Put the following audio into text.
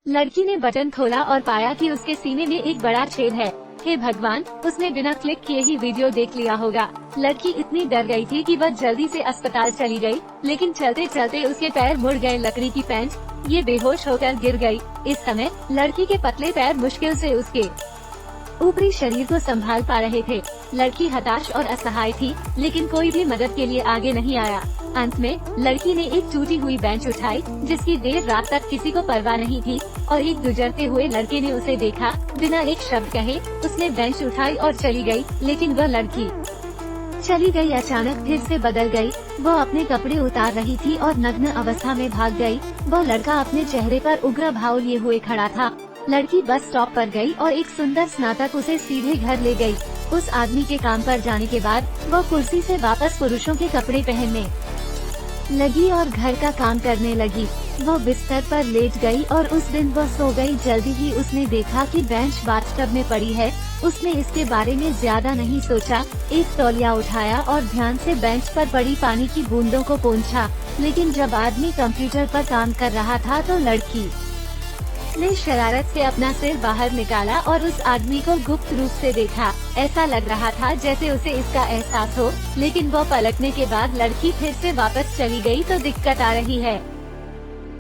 लड़की ने बटन खोला और पाया कि उसके सीने में एक बड़ा छेद है। हे भगवान, उसने बिना क्लिक किए ही वीडियो देख लिया होगा। लड़की इतनी डर गई थी कि वह जल्दी से अस्पताल चली गई, लेकिन चलते चलते उसके पैर मुड़ गए लकड़ी की पेंच। ये बेहोश होकर गिर गई। इस समय लड़की के पतले पैर मुश्किल से उसके ऊपरी शरीर को संभाल पा रहे थे। लड़की हताश और असहाय थी, लेकिन कोई भी मदद के लिए आगे नहीं आया। अंत में लड़की ने एक टूटी हुई बेंच उठाई, जिसकी देर रात तक किसी को परवाह नहीं थी, और एक गुजरते हुए लड़के ने उसे देखा। बिना एक शब्द कहे उसने बेंच उठाई और चली गई, लेकिन वह लड़की चली गई अचानक फिर से बदल गई। वो अपने कपड़े उतार रही थी और नग्न अवस्था में भाग गई। वो लड़का अपने चेहरे पर उग्र भाव लिए हुए खड़ा था। लड़की बस स्टॉप पर गई और एक सुंदर स्नातक उसे सीधे घर ले गई। उस आदमी के काम पर जाने के बाद वो कुर्सी से वापस पुरुषों के कपड़े पहनने लगी और घर का काम करने लगी। वो बिस्तर पर लेट गई और उस दिन वो सो गई। जल्दी ही उसने देखा कि बेंच बाथटब में पड़ी है। उसने इसके बारे में ज्यादा नहीं सोचा, एक तौलिया उठाया और ध्यान से बेंच पर पड़ी पानी की बूंदों को पोंछा। लेकिन जब आदमी कंप्यूटर पर काम कर रहा था तो लड़की ने शरारत से अपना सिर बाहर निकाला और उस आदमी को गुप्त रूप से देखा। ऐसा लग रहा था जैसे उसे इसका एहसास हो, लेकिन वो पलटने के बाद लड़की फिर से वापस चली गई तो दिक्कत आ रही है।